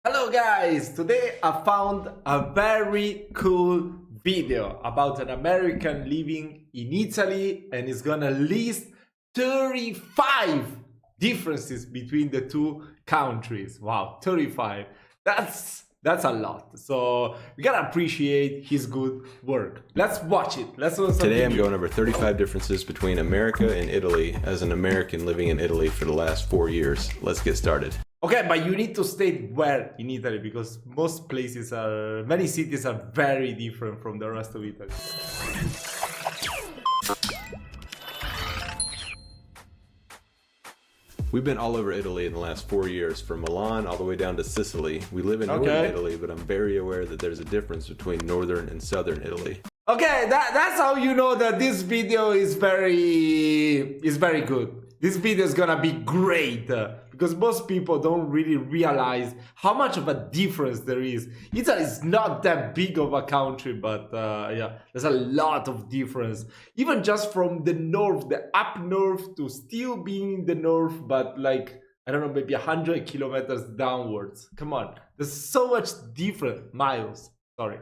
Hello guys, today I found a very cool video about an American living in Italy and it's gonna list 35 differences between the two countries. Wow, 35. That's a lot. So we gotta appreciate his good work. Let's watch it. Let's watch Today I'm going over 35 differences between America and Italy as an American living in Italy for the last 4 years. Let's get started. Okay, but you need to state where in Italy because many cities are very different from the rest of Italy. We've been all over Italy in the last 4 years, from Milan all the way down to Sicily. We live in northern Italy, but I'm very aware that there's a difference between northern and southern Italy. Okay, that's how you know that this video is very good. This video is gonna be great because most people don't really realize how much of a difference there is. Italy is not that big of a country, but yeah, there's a lot of difference. Even just from the north, the up north to still being in the north, but like, I don't know, maybe 100 kilometers downwards. Come on, there's so much different miles. Sorry.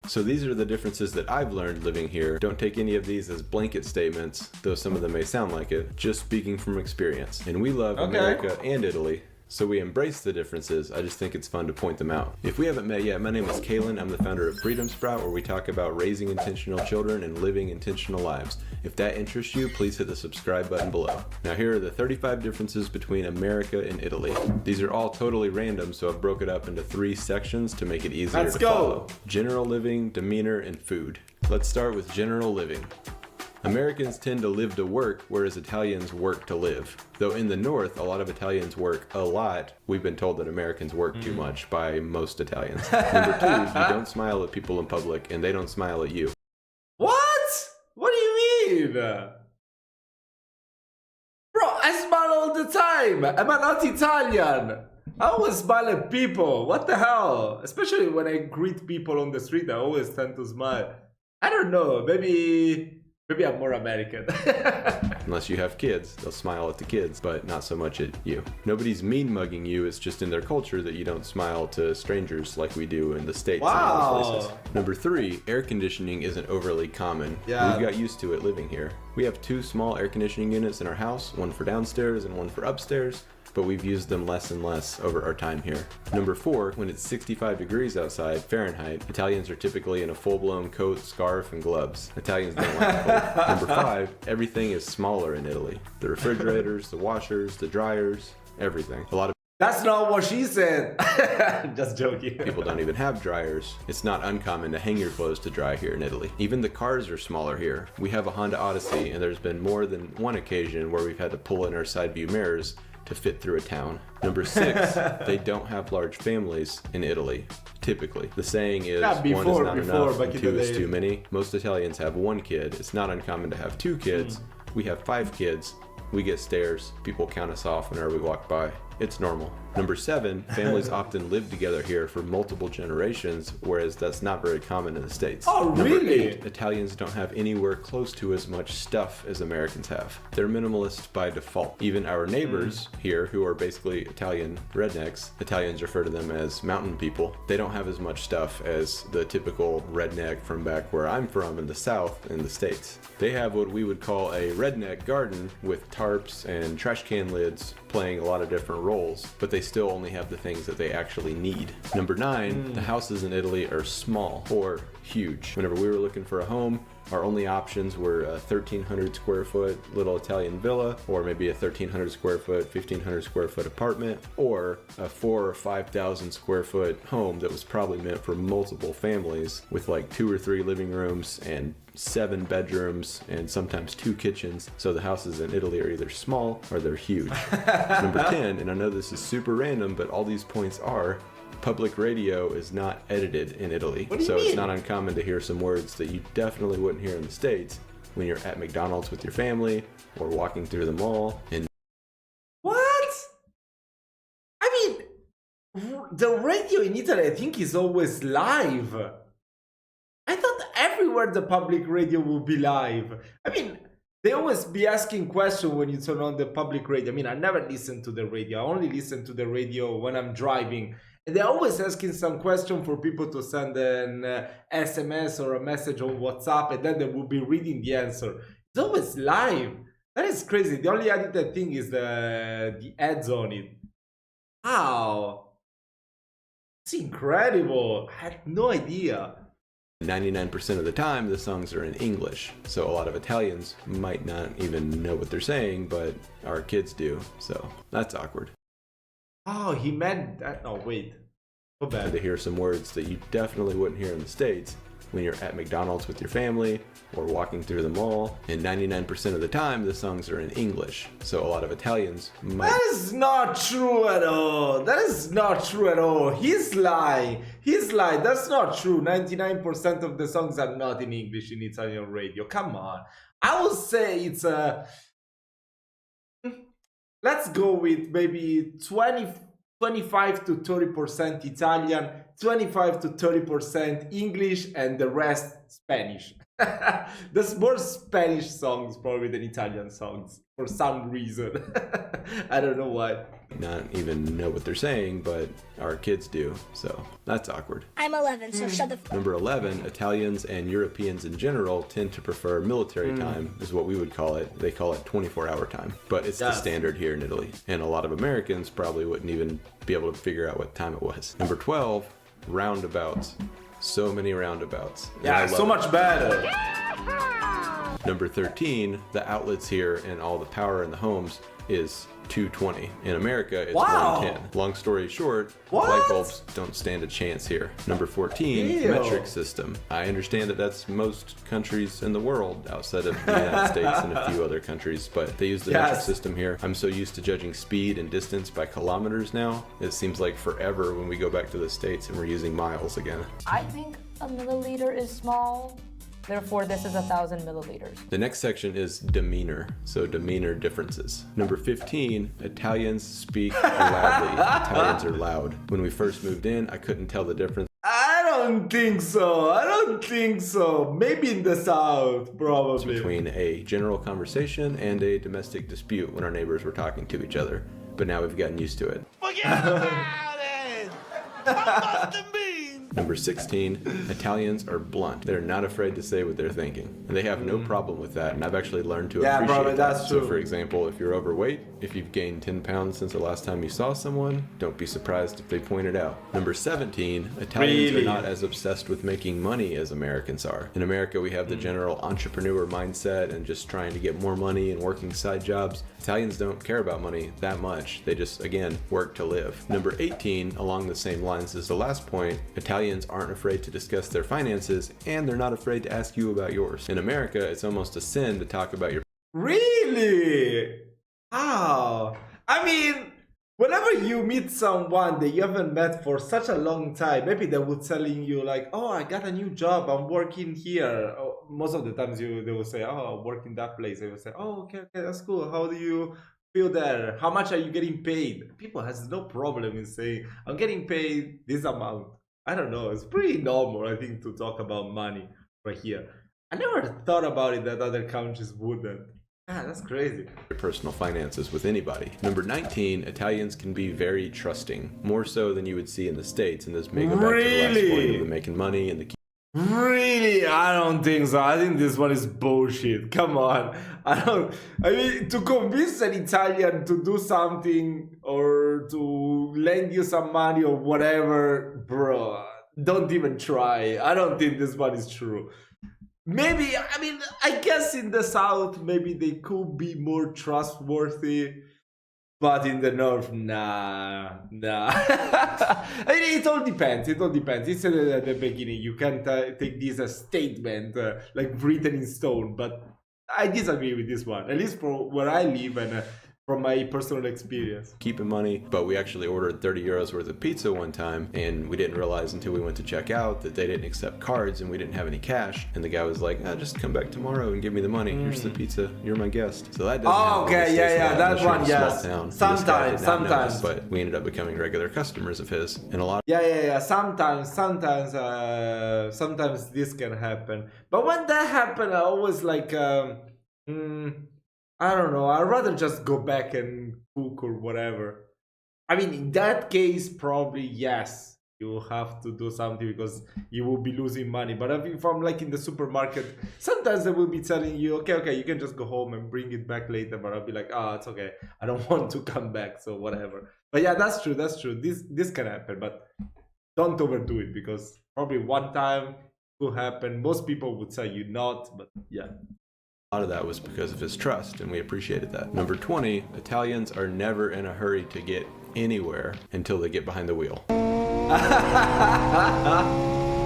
So these are the differences that I've learned living here. Don't take any of these as blanket statements, though some of them may sound like it, just speaking from experience. And we love America and Italy, so we embrace the differences. I just think it's fun to point them out. If we haven't met yet, my name is Kalen. I'm the founder of Freedom Sprout, where we talk about raising intentional children and living intentional lives. If that interests you, please hit the subscribe button below. Now here are the 35 differences between America and Italy. These are all totally random, so I've broke it up into 3 sections to make it easier to follow. General living, demeanor, and food. Let's start with general living. Americans tend to live to work, whereas Italians work to live. Though in the north, a lot of Italians work a lot, we've been told that Americans work too much by most Italians. Number 2, you don't smile at people in public, and they don't smile at you. What? What do you mean? Bro, I smile all the time. Am I not Italian? I always smile at people. What the hell? Especially when I greet people on the street, I always tend to smile. I don't know, maybe I'm more American. Unless you have kids, they'll smile at the kids, but not so much at you. Nobody's mean mugging you, it's just in their culture that you don't smile to strangers like we do in the States and other places. Number 3, air conditioning isn't overly common. Yeah. We've got used to it living here. We have 2 small air conditioning units in our house, one for downstairs and one for upstairs, but we've used them less and less over our time here. Number 4, when it's 65 degrees outside, Fahrenheit, Italians are typically in a full-blown coat, scarf, and gloves. Italians don't like the cold. Number 5, everything is smaller in Italy. The refrigerators, the washers, the dryers, everything. A lot of That's not what she said. Just joking. people don't even have dryers. It's not uncommon to hang your clothes to dry here in Italy. Even the cars are smaller here. We have a Honda Odyssey, and there's been more than one occasion where we've had to pull in our side view mirrors to fit through a town. Number 6, they don't have large families in Italy, typically. The saying is, one is not enough and 2 is too many. Most Italians have 1 kid. It's not uncommon to have 2 kids. We have 5 kids. We get stares. People count us off whenever we walk by. It's normal. Number 7, families often live together here for multiple generations, whereas that's not very common in the States. Oh, really? Number 8, Italians don't have anywhere close to as much stuff as Americans have. They're minimalist by default. Even our neighbors here, who are basically Italian rednecks, Italians refer to them as mountain people, they don't have as much stuff as the typical redneck from back where I'm from in the South in the States. They have what we would call a redneck garden with tarps and trash can lids playing a lot of different roles, but they still only have the things that they actually need. Number 9, the houses in Italy are small or huge. Whenever we were looking for a home, our only options were a 1,300 square foot little Italian villa, or maybe a 1,300 square foot, 1,500 square foot apartment, or a 4,000 or 5,000 square foot home that was probably meant for multiple families with like 2 or 3 living rooms and 7 bedrooms and sometimes 2 kitchens. So the houses in Italy are either small or they're huge. Number 10, and I know this is super random, but all these points are, public radio is not edited in Italy. So it's not uncommon to hear some words that you definitely wouldn't hear in the States when you're at McDonald's with your family or walking through the mall. And what? I mean, the radio in Italy, I think, is always live. I thought everywhere the public radio will be live. I mean, They always be asking questions when you turn on the public radio. I mean, I never listen to the radio. I only listen to the radio when I'm driving. And they're always asking some question for people to send an SMS or a message on WhatsApp, and then they will be reading the answer. It's always live. That is crazy. The only edited thing is the ads on it. Wow. It's incredible. I had no idea. 99% of the time, the songs are in English. So a lot of Italians might not even know what they're saying, but our kids do. So that's awkward. Oh, he meant that. Oh, wait. Go back. To hear some words that you definitely wouldn't hear in the States when you're at McDonald's with your family or walking through the mall. And 99% of the time, the songs are in English. So a lot of Italians might... That is not true at all. That is not true at all. He's lying. He's lying. That's not true. 99% of the songs are not in English in Italian radio. Come on. I would say it's a... Let's go with maybe 25 to 30% Italian, 25 to 30% English, and the rest Spanish. There's more Spanish songs probably than Italian songs for some reason. I don't know why. Not even know what they're saying, but our kids do, so that's awkward. I'm 11, so shut the f. Number 11, Italians and Europeans in general tend to prefer military time, is what we would call it. They call it 24-hour time, but it's the standard here in Italy. And a lot of Americans probably wouldn't even be able to figure out what time it was. Number 12, roundabouts. So many roundabouts. Yeah, so much better. Number 13, the outlets here and all the power in the homes is 220. In America, it's 110. Long story short, light bulbs don't stand a chance here. Number 14, metric system. I understand that that's most countries in the world outside of the United States and a few other countries, but they use the metric system here. I'm so used to judging speed and distance by kilometers now. It seems like forever when we go back to the States and we're using miles again. I think a milliliter is small. Therefore, this is 1,000 milliliters. The next section is demeanor, so demeanor differences. Number 15, Italians speak loudly. Italians are loud. When we first moved in, I couldn't tell the difference. I don't think so. I don't think so. Maybe in the South, probably. Between a general conversation and a domestic dispute when our neighbors were talking to each other. But now we've gotten used to it. Forget about it! What must it mean? Number 16, Italians are blunt. They're not afraid to say what they're thinking. And they have no problem with that. And I've actually learned to appreciate that. So for example, if you're overweight, if you've gained 10 pounds since the last time you saw someone, don't be surprised if they point it out. Number 17, Italians are not as obsessed with making money as Americans are. In America, we have the general entrepreneur mindset and just trying to get more money and working side jobs. Italians don't care about money that much. They just, again, work to live. Number 18, along the same lines as the last point, Italians aren't afraid to discuss their finances, and they're not afraid to ask you about yours. In America, it's almost a sin to talk about your... Really? Wow. I mean, whenever you meet someone that you haven't met for such a long time, maybe they will telling you like, oh, I got a new job, I'm working here. Oh, most of the times they will say, oh, I work in that place. They will say, oh, okay, that's cool. How do you feel there? How much are you getting paid? People has no problem in saying, I'm getting paid this amount. I don't know. It's pretty normal, I think, to talk about money right here. I never thought about it that other countries wouldn't. Ah, that's crazy. Personal finances with anybody. Number 19, Italians can be very trusting, more so than you would see in the States. And this may go back to the last point of the making money and the... Really? I don't think so. I think this one is bullshit. Come on. I mean, to convince an Italian to do something or to lend you some money or whatever, bro, don't even try. I don't think this one is true. Maybe, I mean, I guess in the South, maybe they could be more trustworthy. But in the North, nah. I mean, it all depends. It all depends. It's at the beginning. You can't take this as statement, like written in stone. But I disagree with this one, at least for where I live and from my personal experience. Keeping money, but we actually ordered 30 euros worth of pizza one time, and we didn't realize until we went to check out that they didn't accept cards and we didn't have any cash. And the guy was like, just come back tomorrow and give me the money. Here's the pizza. You're my guest. So that doesn't happen. Okay, yeah, that one, yes. Sometimes. Us, but we ended up becoming regular customers of his. And a lot. Yeah. Sometimes this can happen. But when that happened, I always like. I don't know. I'd rather just go back and cook or whatever. I mean, in that case, probably yes, you have to do something because you will be losing money. But if I'm like in the supermarket, sometimes they will be telling you, okay, you can just go home and bring it back later. But I'll be like, it's okay. I don't want to come back, so whatever. But yeah, that's true. This can happen, but don't overdo it because probably one time will happen. Most people would say you not, but yeah. A lot of that was because of his trust, and we appreciated that. Number 20, Italians are never in a hurry to get anywhere until they get behind the wheel.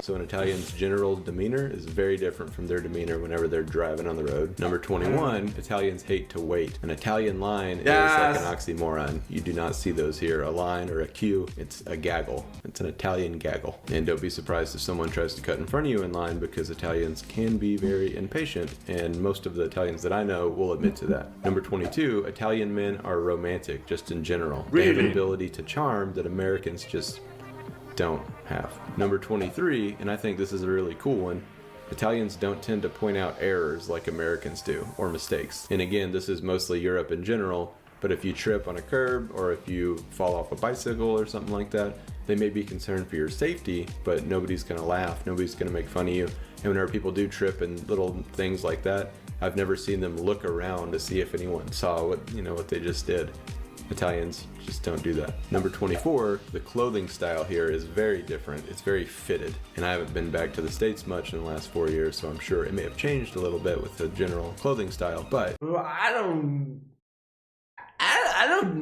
So an Italian's general demeanor is very different from their demeanor whenever they're driving on the road. Number 21, Italians hate to wait. An Italian line is like an oxymoron. You do not see those here. A line or a queue, it's a gaggle. It's an Italian gaggle. And don't be surprised if someone tries to cut in front of you in line because Italians can be very impatient, and most of the Italians that I know will admit to that. Number 22, Italian men are romantic just in general. They have an ability to charm that Americans just don't have. Number 23, and I think this is a really cool one, Italians don't tend to point out errors like Americans do, or mistakes. And again, this is mostly Europe in general, but if you trip on a curb or if you fall off a bicycle or something like that, they may be concerned for your safety, but nobody's gonna laugh, nobody's gonna make fun of you. And whenever people do trip and little things like that, I've never seen them look around to see if anyone saw what they just did. Italians just don't do that. Number 24, the clothing style here is very different. It's very fitted. And I haven't been back to the States much in the last 4 years, so I'm sure it may have changed a little bit with the general clothing style, but I don't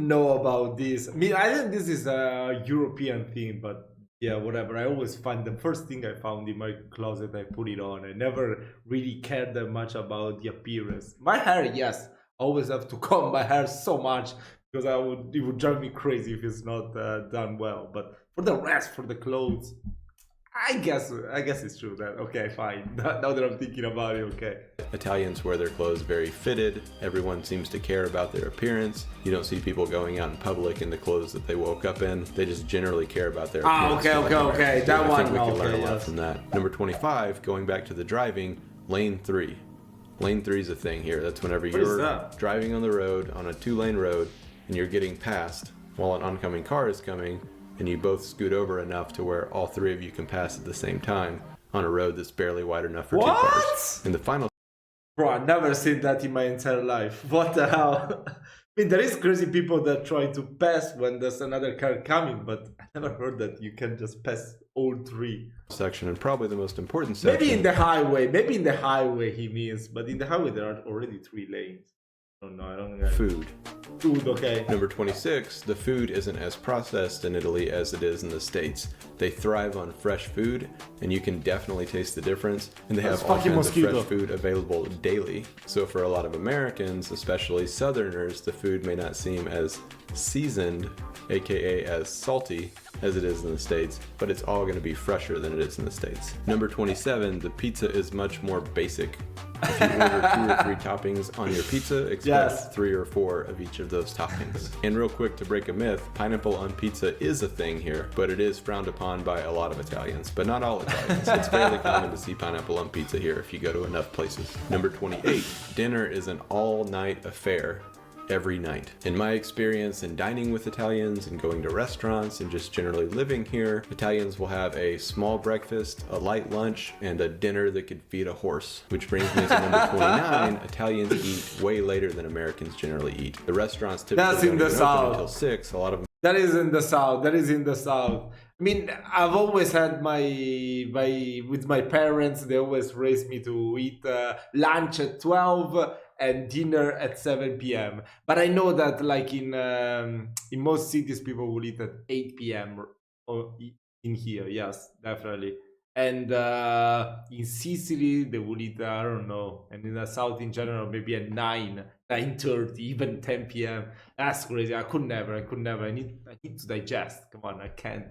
know about this. I mean, I think this is a European thing, but yeah, whatever. I always find the first thing I found in my closet, I put it on. I never really cared that much about the appearance. My hair, yes. I always have to comb my hair so much because it would drive me crazy if it's not done well. But for the rest, for the clothes, I guess it's true that, okay, fine. Now that I'm thinking about it, okay. Italians wear their clothes very fitted. Everyone seems to care about their appearance. You don't see people going out in public in the clothes that they woke up in. They just generally care about their appearance. Okay. That one, I think we can learn a lot from that. Number 25, going back to the driving, lane 3. Lane 3 is a thing here. That's whenever you're driving on the road, on a 2-lane road, and you're getting passed while an oncoming car is coming, and you both scoot over enough to where all 3 of you can pass at the same time on a road that's barely wide enough for 2 cars. And the final... Bro, I've never seen that in my entire life. What the hell? I mean, there is crazy people that try to pass when there's another car coming, but I never heard that you can just pass all 3. Section, and probably the most important section. Maybe in the highway he means, but in the highway there are already 3 lanes. Oh no, I don't think Food, okay. Number 26, the food isn't as processed in Italy as it is in the States. They thrive on fresh food, and you can definitely taste the difference. And they have all kinds of fresh food available daily. So for a lot of Americans, especially Southerners, the food may not seem as seasoned, aka as salty, as it is in the States, but it's all going to be fresher than it is in the States. Number 27, the pizza is much more basic. If you order 2 or 3 toppings on your pizza, expect 3 or 4 of each of those toppings. And real quick, to break a myth, pineapple on pizza is a thing here, but it is frowned upon by a lot of Italians, but not all Italians. It's fairly common to see pineapple on pizza here if you go to enough places. Number 28, dinner is an all-night affair. Every night. In my experience in dining with Italians and going to restaurants and just generally living here, Italians will have a small breakfast, a light lunch, and a dinner that could feed a horse. Which brings me to number 29, Italians eat way later than Americans generally eat. The restaurants typically don't even open until 6. A lot of them... That is in the South. I mean, I've always had with my parents, they always raised me to eat lunch at 12 and dinner at 7 p.m. But I know that like in most cities, people will eat at 8 p.m. or in here, yes, definitely. And in Sicily, they will eat, I don't know, and in the South in general, maybe at 9. 9:30, even 10 p.m. That's crazy. I could never. I need to digest. Come on, I can't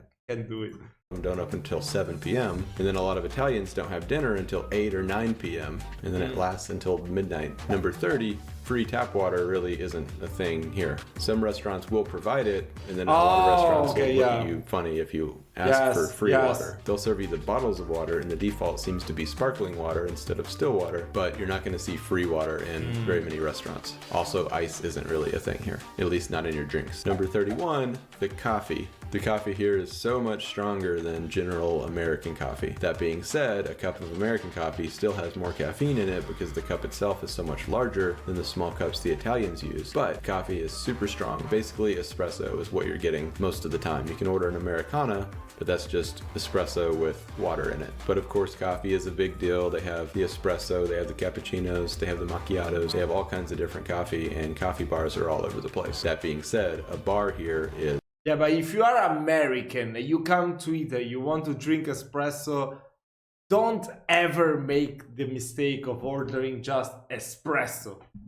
do it. Don't open until 7 p.m. And then a lot of Italians don't have dinner until 8 or 9 p.m. And then it lasts until midnight. Number 30, free tap water really isn't a thing here. Some restaurants will provide it, and then a lot of restaurants will look at you funny if you ask for free water. They'll serve you the bottles of water, and the default seems to be sparkling water instead of still water, but you're not going to see free water in very many restaurants. Also, ice isn't really a thing here, at least not in your drinks. Number 31, the coffee. The coffee here is so much stronger than general American coffee. That being said, a cup of American coffee still has more caffeine in it because the cup itself is so much larger than the small cups the Italians use. But coffee is super strong. Basically, espresso is what you're getting most of the time. You can order an Americana, but that's just espresso with water in it. But of course, coffee is a big deal. They have the espresso, they have the cappuccinos, they have the macchiatos, they have all kinds of different coffee, and coffee bars are all over the place. That being said, a bar here is... Yeah, but if you are American and you come to Italy, you want to drink espresso, don't ever make the mistake of ordering just espresso. I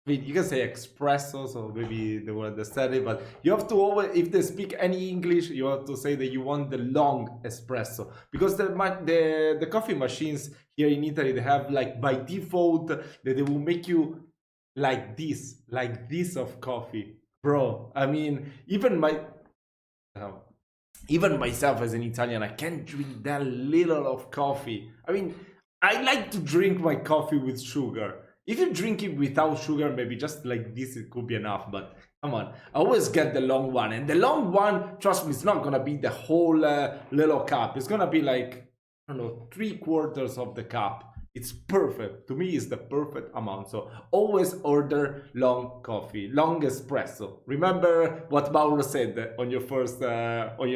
mean, you can say espresso, so maybe they will understand it, but you have to always, if they speak any English, you have to say that you want the long espresso. Because the coffee machines here in Italy, they have like by default, that they will make you like this of coffee. Bro, I mean, even myself as an Italian, I can't drink that little of coffee. I mean, I like to drink my coffee with sugar. If you drink it without sugar, maybe just like this, it could be enough. But come on, I always get the long one. And the long one, trust me, it's not going to be the whole little cup. It's going to be like, I don't know, 3/4 of the cup. It's perfect. To me, it's the perfect amount. So always order long coffee, long espresso. Remember what Mauro said on your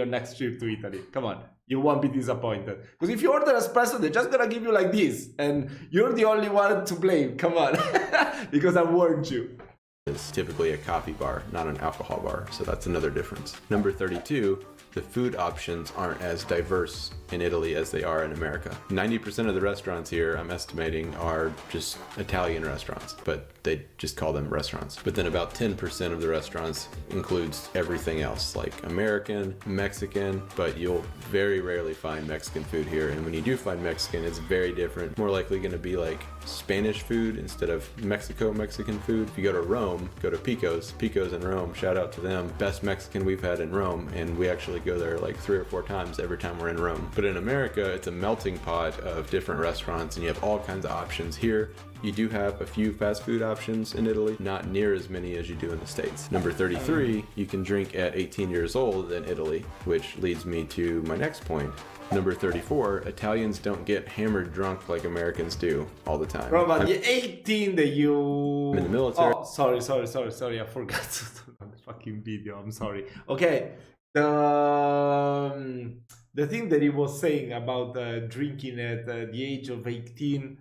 next trip to Italy. Come on, you won't be disappointed. Because if you order espresso, they're just gonna give you like this, and you're the only one to blame. Come on, because I warned you. It's typically a coffee bar, not an alcohol bar, so that's another difference. Number 32, the food options aren't as diverse in Italy as they are in America. 90% of the restaurants here, I'm estimating, are just Italian restaurants, but they just call them restaurants. But then about 10% of the restaurants includes everything else, like American, Mexican, but you'll very rarely find Mexican food here. And when you do find Mexican, it's very different. More likely gonna be like Spanish food instead of Mexican food. If you go to Rome, go to Pico's in Rome, shout out to them. Best Mexican we've had in Rome, and we actually go there like 3 or 4 times every time we're in Rome. But in America, it's a melting pot of different restaurants, and you have all kinds of options. Here, you do have a few fast food options in Italy, not near as many as you do in the States. Number 33, you can drink at 18 years old in Italy, which leads me to my next point. Number 34, Italians don't get hammered drunk like Americans do all the time. Bro, but the 18 that you... I'm in the military. Oh, sorry, I forgot to turn on the fucking video, I'm sorry. Okay, the thing that he was saying about drinking at the age of 18,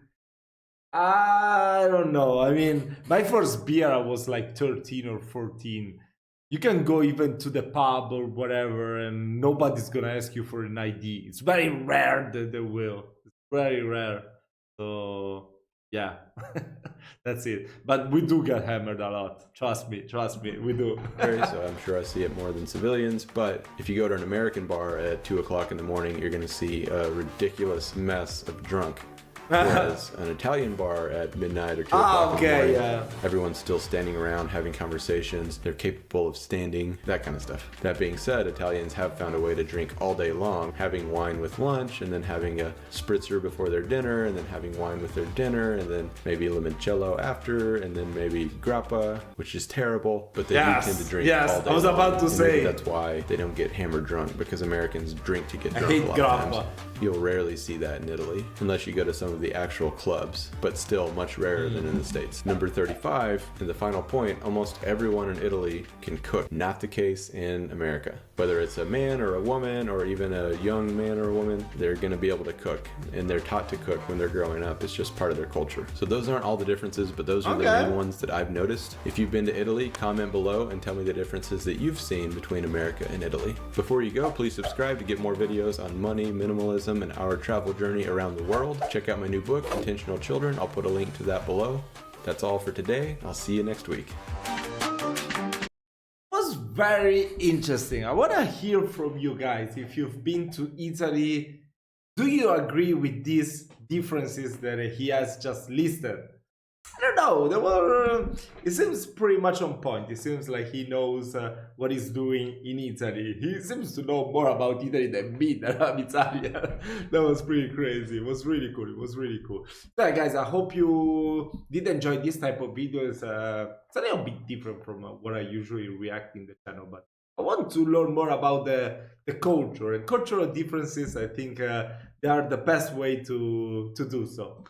I don't know. I mean, my first beer, I was like 13 or 14. You can go even to the pub or whatever, and nobody's gonna ask you for an ID. It's very rare that they will. It's very rare. So, yeah, that's it. But we do get hammered a lot. Trust me, we do. So I'm sure I see it more than civilians, but if you go to an American bar at 2 o'clock in the morning, you're gonna see a ridiculous mess of drunk. Whereas an Italian bar at midnight or 2 o'clock in the morning, everyone's still standing around having conversations. They're capable of standing, that kind of stuff. That being said, Italians have found a way to drink all day long, having wine with lunch, and then having a spritzer before their dinner, and then having wine with their dinner, and then maybe limoncello after, and then maybe grappa, which is terrible, but they do tend to drink all day I was long. about to say. That's why they don't get hammered drunk, because Americans drink to get drunk a lot of times. You'll rarely see that in Italy, unless you go to some of the actual clubs, but still much rarer than in the States. Number 35, and the final point, almost everyone in Italy can cook. Not the case in America. Whether it's a man or a woman, or even a young man or a woman, they're gonna be able to cook, and they're taught to cook when they're growing up. It's just part of their culture. So those aren't all the differences, but those are the main ones that I've noticed. If you've been to Italy, comment below and tell me the differences that you've seen between America and Italy. Before you go, please subscribe to get more videos on money, minimalism, and our travel journey around the world. Check out my new book, Intentional Children. I'll put a link to that below. That's all for today. I'll see you next week. Was very interesting. I want to hear from you guys. If you've been to Italy, do you agree with these differences that he has just listed? I don't know. It seems pretty much on point. It seems like he knows what he's doing in Italy. He seems to know more about Italy than me, that I'm Italian. That was pretty crazy. It was really cool. It was really cool. So, guys, I hope you did enjoy this type of videos. It's a little bit different from what I usually react in the channel, but I want to learn more about the culture and cultural differences. I think they are the best way to do so.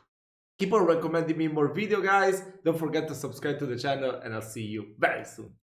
Keep on recommending me more video, guys. Don't forget to subscribe to the channel, and I'll see you very soon.